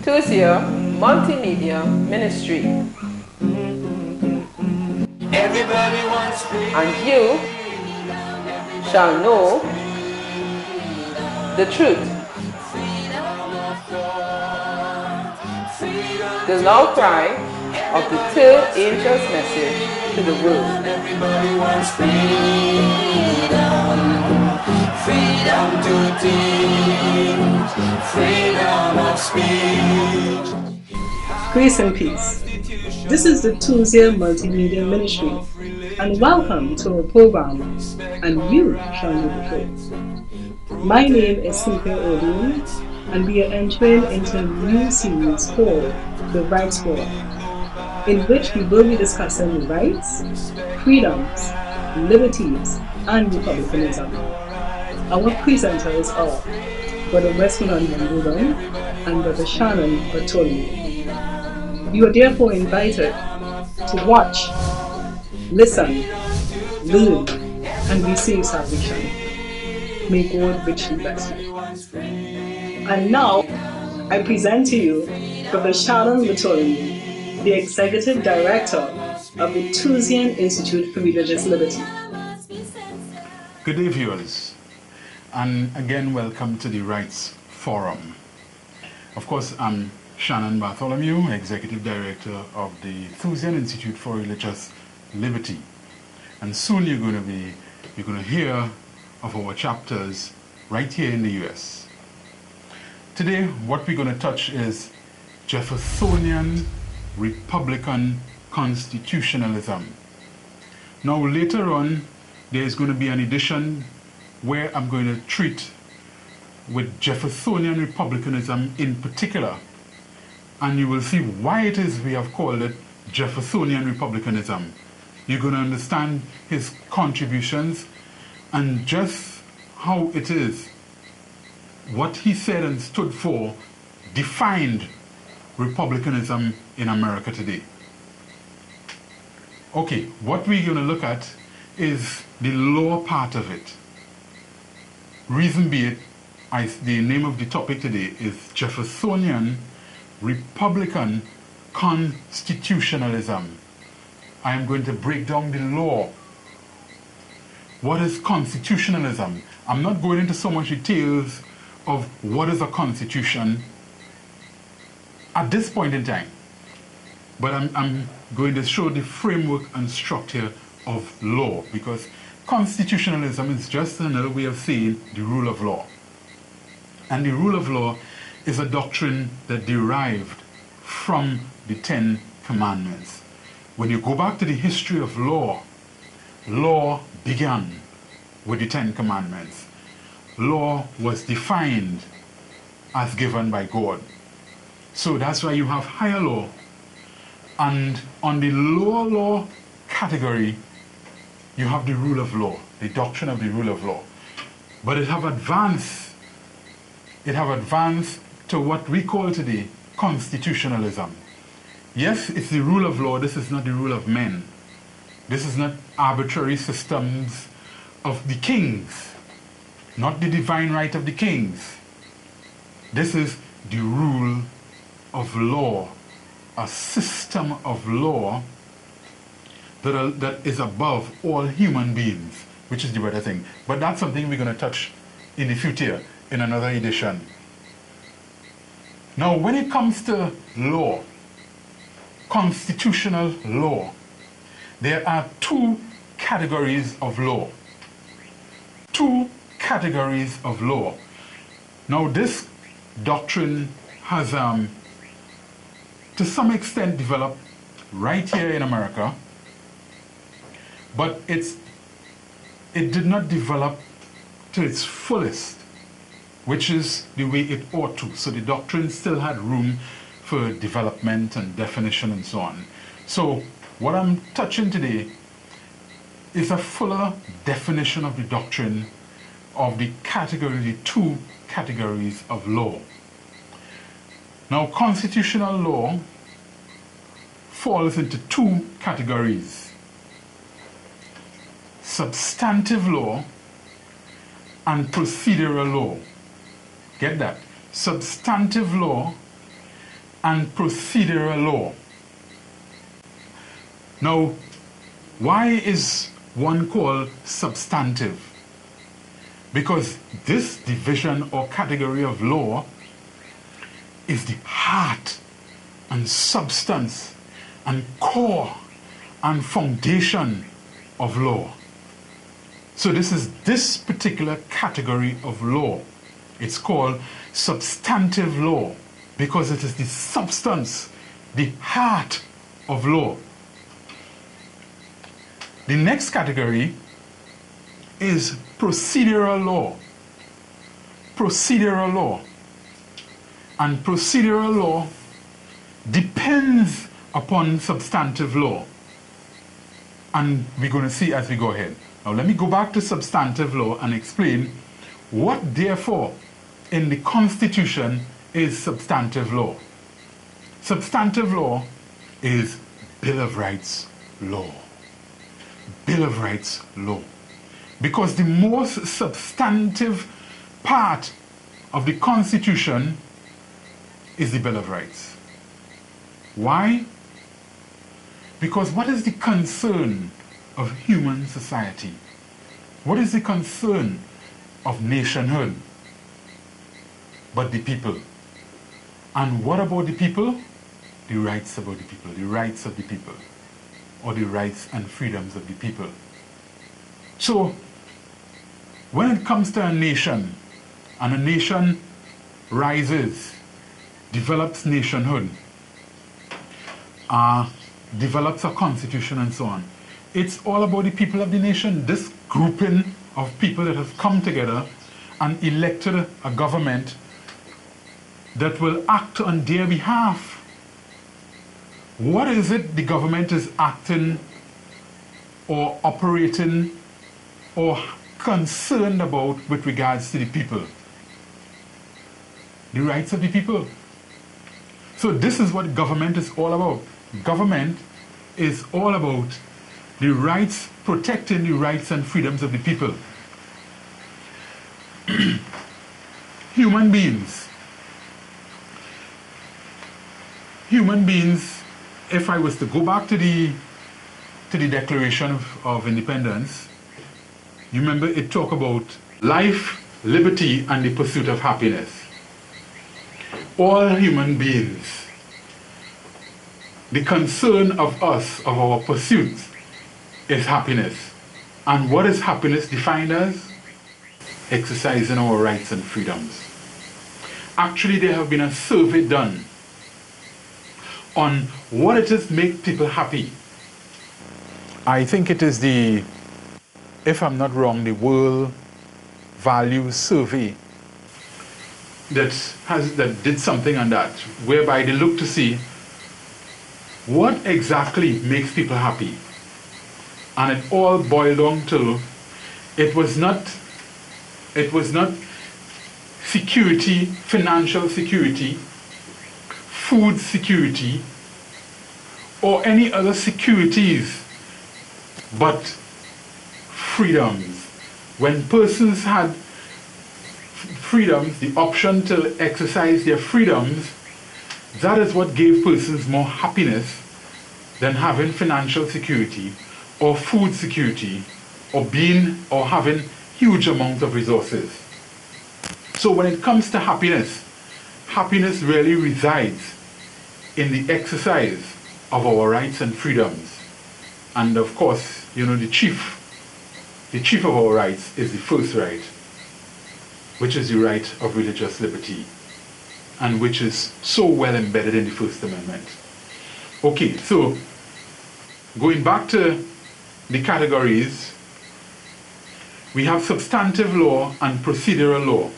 Tusia Multimedia Ministry. And you shall know the truth. The loud cry of the third angel's message to the world. Everybody wants freedom, freedom to teach, freedom of speech. Grace and peace. This is the Tusia Multimedia Ministry, and welcome to our program, And You Shall Know the Truth. My name is Cynthia Odin, and we are entering into a new series called The Rights War, in which we will be discussing rights, freedoms, liberties, and republicanism. Our presenters are Brother Westman Mandugan and Brother Shannon Bartolome. You are therefore invited to watch, listen, learn, and receive salvation. May God richly bless you. And now, I present to you Brother Shannon Bartolome, the Executive Director of the Tusian Institute for Religious Liberty. Good day, viewers, and again welcome to the Rights Forum. Of course, I'm Shannon Bartholomew, Executive Director of the Tusian Institute for Religious Liberty, and soon you're going to hear of our chapters right here in the US. Today, what we're going to touch is Jeffersonian Republican constitutionalism. Now, later on, there's going to be an edition where I'm going to treat with Jeffersonian Republicanism in particular, and you will see why it is we have called it Jeffersonian Republicanism. You're going to understand his contributions and just how it is what he said and stood for defined republicanism in America today. Okay, what we're going to look at is the law part of it. Reason be it, the name of the topic today is Jeffersonian Republican constitutionalism. I am going to break down the law. What is constitutionalism? I'm not going into so much details of what is a constitution at this point in time, but I'm going to show the framework and structure of law, because constitutionalism is just another way of saying the rule of law. And the rule of law is a doctrine that derived from the Ten Commandments. When you go back to the history of law, law began with the Ten Commandments. Law was defined as given by God. So that's why you have higher law. And on the lower law category, you have the rule of law, the doctrine of the rule of law. But it have advanced to what we call today constitutionalism. Yes, it's the rule of law. This is not the rule of men. This is not arbitrary systems of the kings, not the divine right of the kings. This is the rule of law, a system of law that is above all human beings, which is the better thing. But that's something we're going to touch in the future in another edition. Now, when it comes to law, constitutional law, there are two categories of law. Two categories of law. Now, this doctrine has, to some extent, developed right here in America, but it did not develop to its fullest, which is the way it ought to. So the doctrine still had room for development and definition and so on. So what I'm touching today is a fuller definition of the doctrine of the two categories of law. Now, constitutional law falls into two categories: substantive law and procedural law. Get that? Substantive law and procedural law. Now, why is one called substantive? Because this division or category of law is the heart and substance and core and foundation of law. So this is this particular category of law. It's called substantive law because it is the substance, the heart of law. The next category is procedural law. Procedural law. And procedural law depends upon substantive law. And we're going to see as we go ahead. Now let me go back to substantive law and explain what therefore in the Constitution is substantive law. Substantive law is Bill of Rights law. Bill of Rights law. Because the most substantive part of the Constitution is the Bill of Rights. Why? Because what is the concern of human society? What is the concern of nationhood? But the people. And what about the people? The rights about the people, the rights of the people, or the rights and freedoms of the people. So, when it comes to a nation, and a nation rises, develops nationhood, develops a constitution and so on, it's all about the people of the nation, this grouping of people that have come together and elected a government that will act on their behalf. What is it the government is acting or operating or concerned about with regards to the people? The rights of the people. So this is what government is all about. Government is all about the rights, protecting the rights and freedoms of the people. Human beings. Human beings, if I was to go back to the Declaration of Independence, you remember it talked about life, liberty, and the pursuit of happiness. All human beings, the concern of us, of our pursuit, is happiness. And what is happiness defined as? Exercising our rights and freedoms. Actually, there have been a survey done on what it is make people happy. I think it is the, if I'm not wrong, the World Values Survey that did something on that, whereby they look to see what exactly makes people happy. And it all boiled down to, it was not security, financial security, food security, or any other securities, but freedoms. When persons had freedoms, the option to exercise their freedoms, that is what gave persons more happiness than having financial security or food security or having huge amounts of resources. So when it comes to happiness, happiness really resides in the exercise of our rights and freedoms. And of course, you know, the chief of our rights is the first right, which is the right of religious liberty, and which is so well embedded in the First Amendment. Okay, so going back to the categories, we have substantive law and procedural law.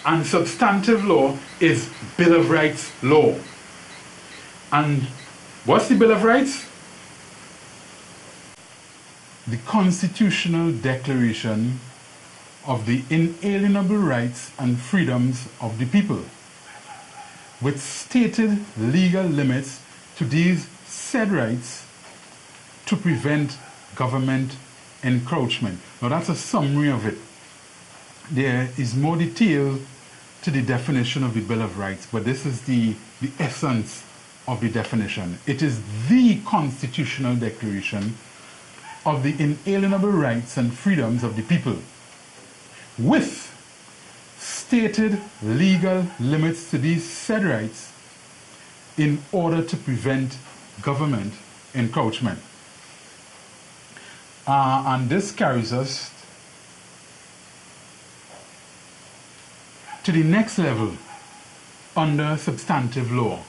And substantive law is Bill of Rights law. And what's the Bill of Rights? The Constitutional Declaration of the inalienable rights and freedoms of the people, with stated legal limits to these said rights to prevent government encroachment. Now that's a summary of it. There is more detail to the definition of the Bill of Rights, but this is the essence of the definition. It is the constitutional declaration of the inalienable rights and freedoms of the people, with stated legal limits to these said rights in order to prevent government encroachment. And this carries us to the next level under substantive law,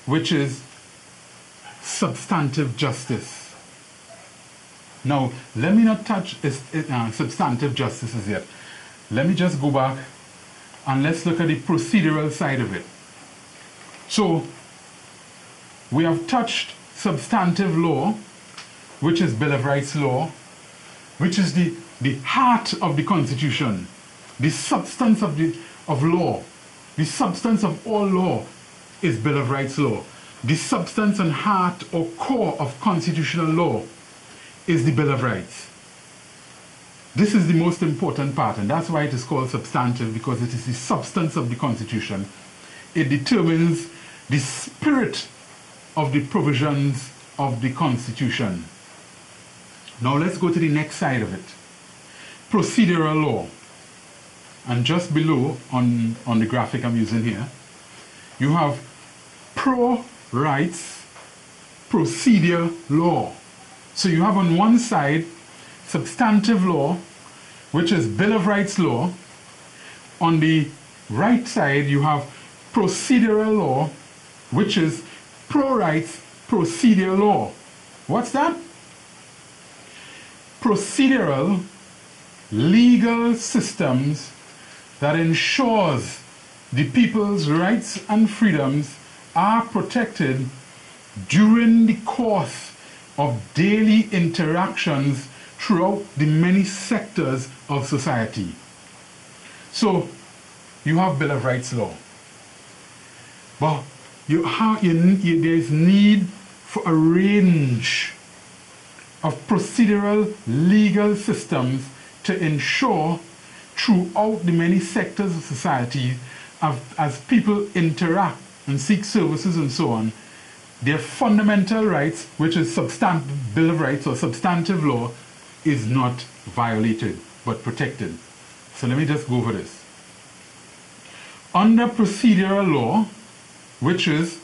which is substantive justice. Now, let me not touch substantive justices yet. Let me just go back and let's look at the procedural side of it. So, we have touched substantive law, which is Bill of Rights law, which is the heart of the Constitution, the substance of law. The substance of all law is Bill of Rights law. The substance and heart or core of constitutional law is the Bill of Rights. This is the most important part, and that's why it is called substantive, because it is the substance of the Constitution. It determines the spirit of the provisions of the Constitution. Now let's go to the next side of it. Procedural law. And just below on the graphic I'm using here, you have pro-rights procedure law. So you have on one side substantive law, which is Bill of Rights law. On the right side, you have procedural law, which is pro-rights procedure law. What's that? Procedural legal systems that ensures the people's rights and freedoms are protected during the course of daily interactions throughout the many sectors of society. So, you have Bill of Rights law. But there is need for a range of procedural legal systems to ensure throughout the many sectors of society, as people interact and seek services and so on, their fundamental rights, which is Bill of Rights or substantive law, is not violated but protected. So let me just go over this. Under procedural law, which is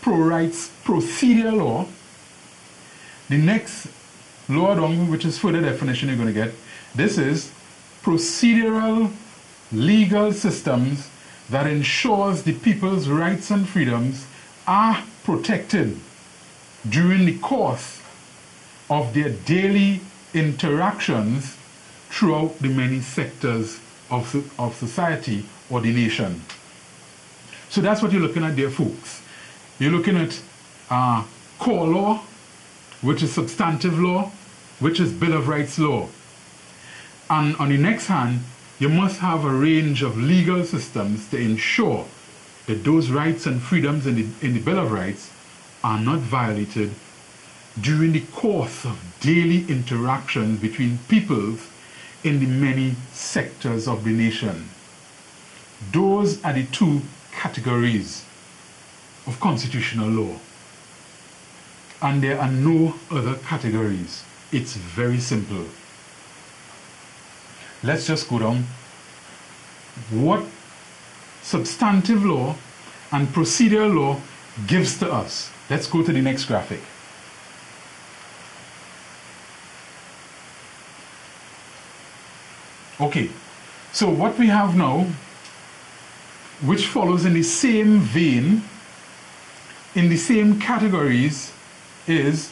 pro-rights procedure law, the next law down, which is further definition you're going to get, this is procedural legal systems that ensures the people's rights and freedoms are protected during the course of their daily interactions throughout the many sectors of society or the nation. So that's what you're looking at there, folks. You're looking at core law, which is substantive law, which is Bill of Rights law. And on the next hand, you must have a range of legal systems to ensure that those rights and freedoms in the Bill of Rights are not violated during the course of daily interactions between peoples in the many sectors of the nation. Those are the two categories of constitutional law. And there are no other categories. It's very simple. Let's just go down. What substantive law and procedural law gives to us. Let's go to the next graphic. Okay, so what we have now, which follows in the same vein, in the same categories, is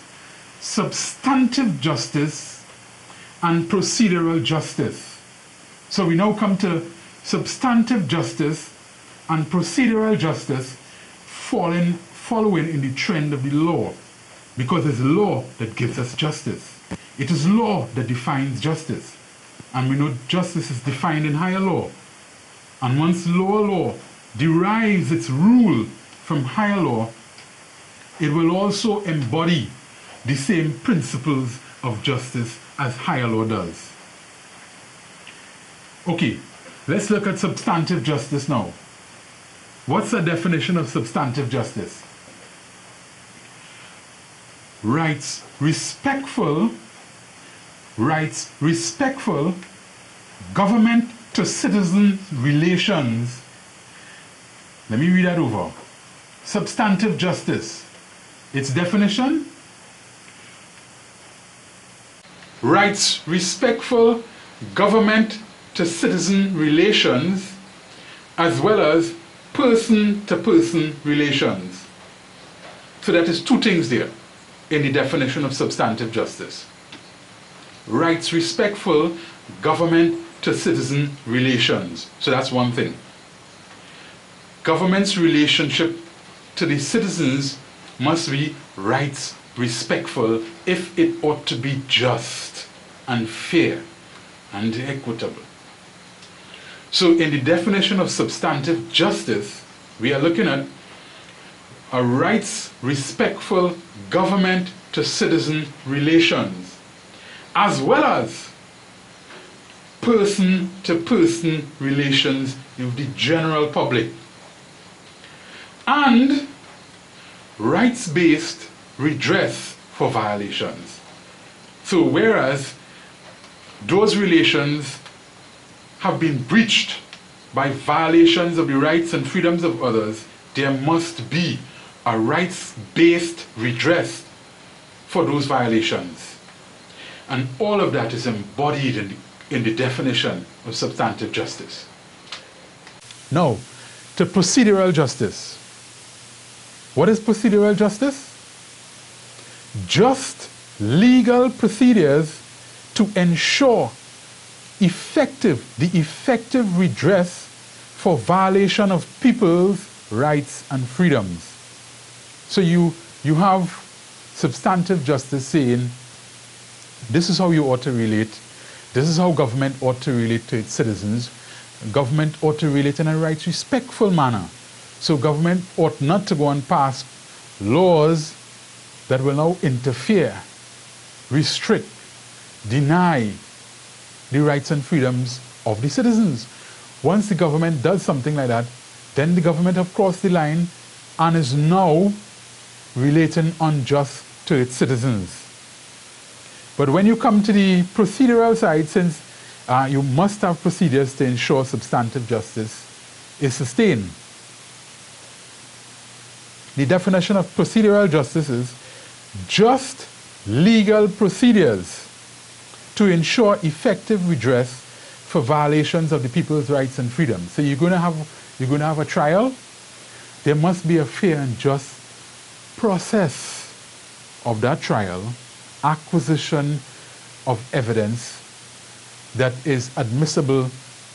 substantive justice and procedural justice. So we now come to substantive justice and procedural justice following in the trend of the law, because it's law that gives us justice. It is law that defines justice. And we know justice is defined in higher law. And once lower law derives its rule from higher law, it will also embody the same principles of justice as higher law does. Okay, Let's look at substantive justice now. What's the definition of substantive justice? Rights respectful government to citizen relations. Let me read that over. Substantive justice. Its definition: rights respectful government to citizen relations, as well as person-to-person relations. So that is two things there in the definition of substantive justice. Rights respectful government to citizen relations. So that's one thing. Government's relationship to the citizens must be rights respectful if it ought to be just and fair and equitable. So in the definition of substantive justice, we are looking at a rights respectful government to citizen relations, as well as person to person relations with the general public, and rights-based redress for violations. So whereas those relations have been breached by violations of the rights and freedoms of others, there must be a rights-based redress for those violations. And all of that is embodied in the definition of substantive justice. Now, to procedural justice. What is procedural justice? Just legal procedures to ensure the effective redress for violation of people's rights and freedoms. So you have substantive justice saying, this is how you ought to relate, this is how government ought to relate to its citizens. Government ought to relate in a rights respectful manner. So government ought not to go and pass laws that will now interfere, restrict, deny the rights and freedoms of the citizens. Once the government does something like that, then the government have crossed the line and is now relating unjust to its citizens. But when you come to the procedural side, since you must have procedures to ensure substantive justice is sustained. The definition of procedural justice is just legal procedures to ensure effective redress for violations of the people's rights and freedoms. So you're going to have a trial. There must be a fair and just process of that trial, acquisition of evidence that is admissible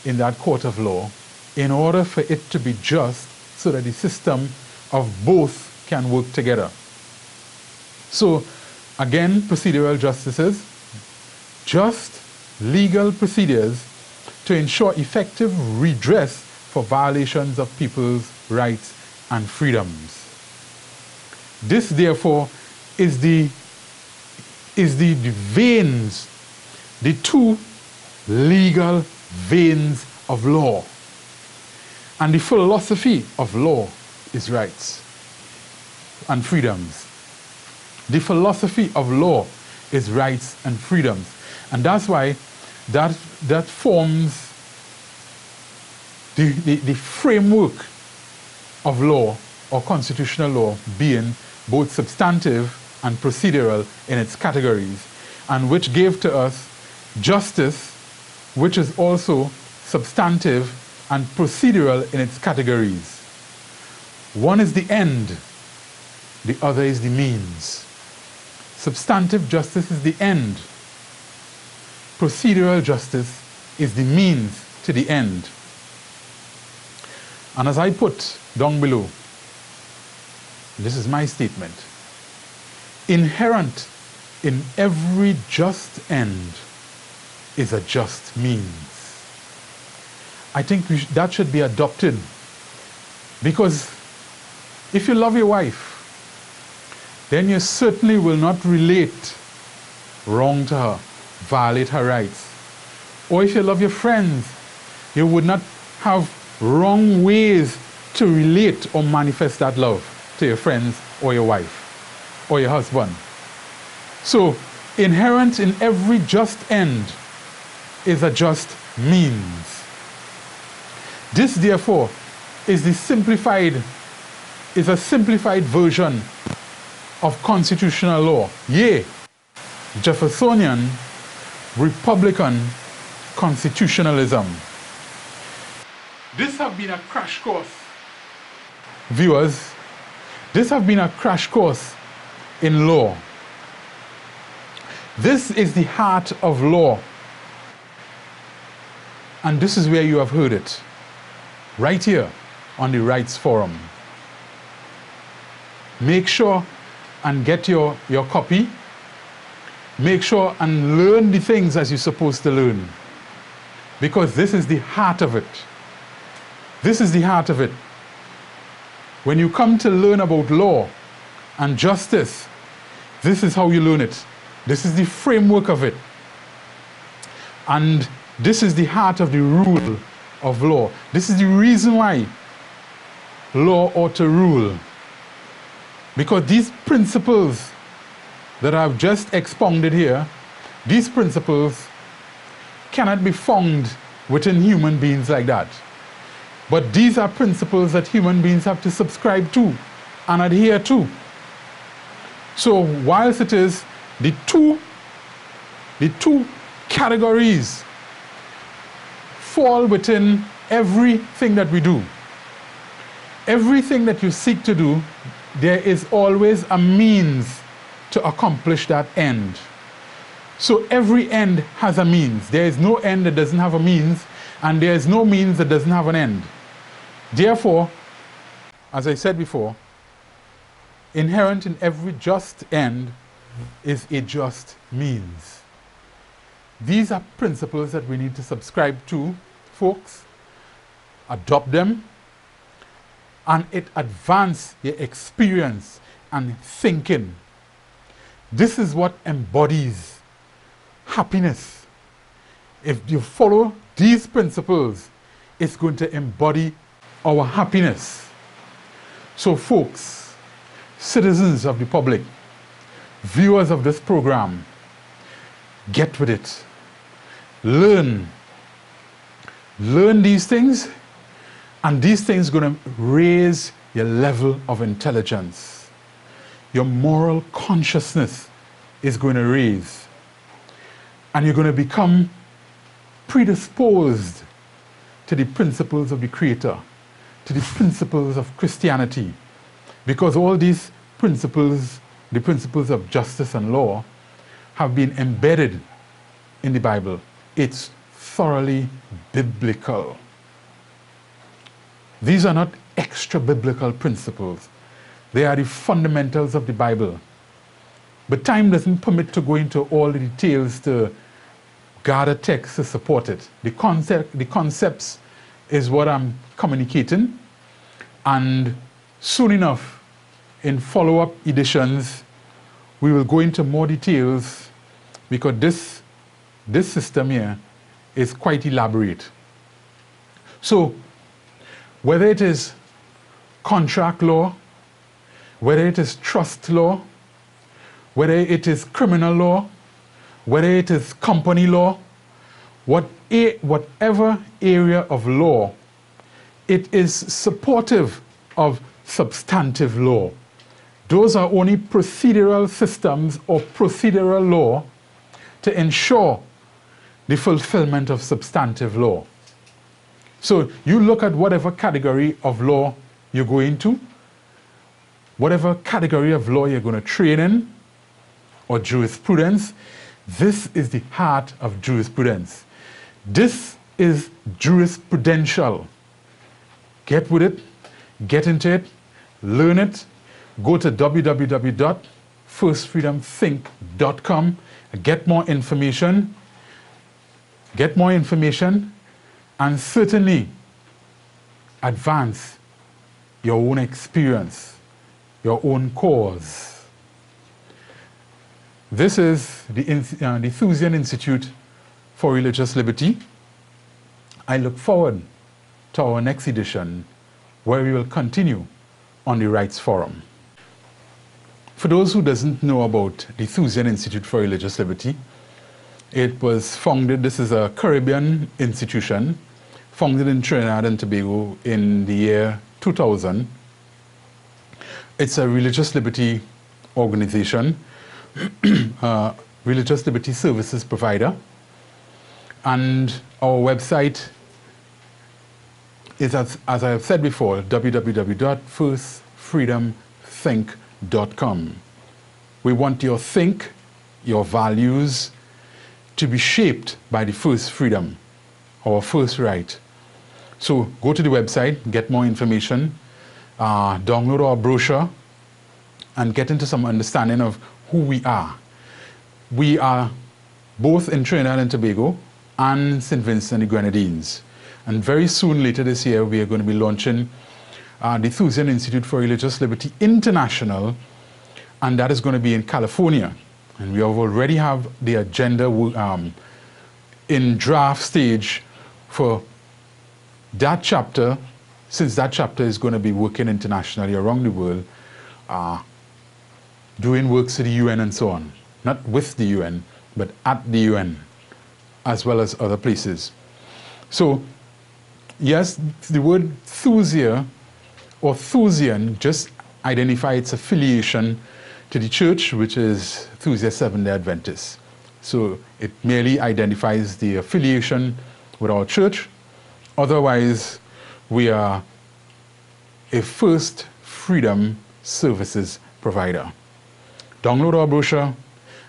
in that court of law in order for it to be just, so that the system of both can work together. So again, procedural justice is just legal procedures to ensure effective redress for violations of people's rights and freedoms. This therefore is the veins, the two legal veins of law. And the philosophy of law is rights and freedoms. The philosophy of law is rights and freedoms. And that's why that forms the framework of law, or constitutional law, being both substantive and procedural in its categories, and which gave to us justice, which is also substantive and procedural in its categories. One is the end, the other is the means. Substantive justice is the end. Procedural justice is the means to the end. And as I put down below, this is my statement: inherent in every just end is a just means. I think that should be adopted, because if you love your wife, then you certainly will not relate wrong to her, violate her rights. Or if you love your friends, You would not have wrong ways to relate or manifest that love to your friends or your wife or your husband. So, inherent in every just end is a just means. This, therefore, is a simplified version of constitutional law. Yea, Jeffersonian Republican constitutionalism. This has been a crash course, viewers. This has been a crash course in law. This is the heart of law. And this is where you have heard it. Right here on the Rights Forum. Make sure and get your copy. Make sure and learn the things as you're supposed to learn. Because this is the heart of it. This is the heart of it. When you come to learn about law and justice, this is how you learn it. This is the framework of it. And this is the heart of the rule of law. This is the reason why law ought to rule. Because these principles that I've just expounded here, these principles cannot be found within human beings like that. But these are principles that human beings have to subscribe to and adhere to. So whilst it is the two categories fall within everything that we do, everything that you seek to do, there is always a means to accomplish that end. So every end has a means. There is no end that doesn't have a means, and there is no means that doesn't have an end. Therefore, as I said before, inherent in every just end is a just means. These are principles that we need to subscribe to, folks. Adopt them, and it advances your experience and thinking. This is what embodies happiness. If you follow these principles, it's going to embody our happiness. So folks, citizens of the public, viewers of this program, get with it. Learn these things, and these things are going to raise your level of intelligence. Your moral consciousness is going to raise, and you're going to become predisposed to the principles of the Creator, to the principles of Christianity, because all these principles, the principles of justice and law, have been embedded in the Bible. It's thoroughly biblical. These are not extra biblical principles. They are the fundamentals of the Bible. But time doesn't permit to go into all the details to gather texts to support it. The concepts is what I'm communicating, and soon enough, in follow-up editions, we will go into more details, because this system here is quite elaborate. So, whether it is contract law, whether it is trust law, whether it is criminal law, whether it is company law, whatever area of law, it is supportive of substantive law. Those are only procedural systems or procedural law to ensure the fulfillment of substantive law. So you look at whatever category of law you go into, whatever category of law you're going to train in, or jurisprudence, this is the heart of jurisprudence. This is jurisprudential. Get with it, get into it, learn it. Go to www.firstfreedomthink.com, get more information, and certainly advance your own experience, your own cause. This is the Thusian Institute for Religious Liberty, I look forward to our next edition, where we will continue on the Rights Forum. For those who doesn't know about the Thusian Institute for Religious Liberty, it was founded, this is a Caribbean institution, founded in Trinidad and Tobago in the year 2000. It's a religious liberty organization, religious liberty services provider, and our website is, as I have said before, www.firstfreedomthink.com. We want your think, your values, to be shaped by the first freedom, our first right. So go to the website, get more information, download our brochure, and get into some understanding of who we are. We are both in Trinidad and Tobago and St. Vincent and the Grenadines. And very soon, later this year, we are going to be launching the Thusian Institute for Religious Liberty International, and that is going to be in California. And we already have the agenda in draft stage for that chapter, since that chapter is going to be working internationally around the world, doing works to the UN and so on. Not with the UN, but at the UN, as well as other places. So, yes, the word Thusia or Thusian just identifies its affiliation to the church, which is Thusia Seventh-day Adventist. So it merely identifies the affiliation with our church. Otherwise, we are a First Freedom Services provider. Download our brochure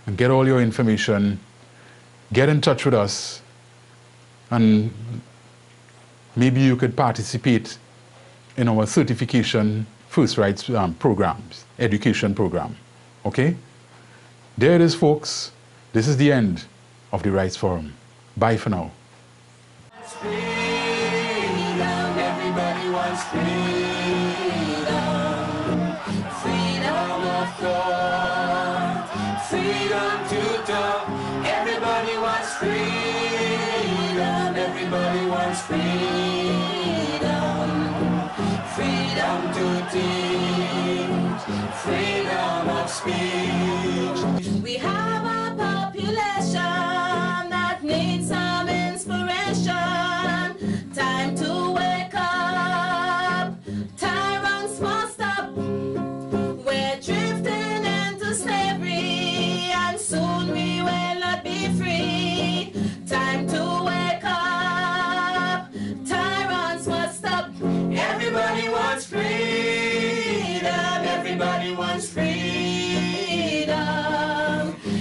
and get all your information. Get in touch with us, and maybe you could participate in our certification First Rights programs, education program. Okay? There it is, folks. This is the end of the Rights Forum. Bye for now. Everybody wants freedom. Freedom of thought. Freedom to talk. Everybody wants freedom. Everybody wants freedom. Freedom to teach. Freedom of speech. We have a population that needs some inspiration. Time to wake up. Tyrants must stop. We're drifting into slavery, and soon we will not be free. Time to wake up. Tyrants must stop. Everybody wants freedom. Everybody wants freedom.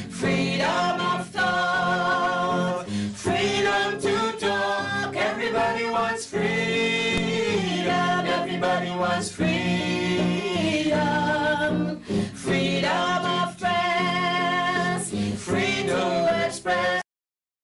Freedom of thought. Freedom to talk. Everybody wants freedom. Everybody wants freedom.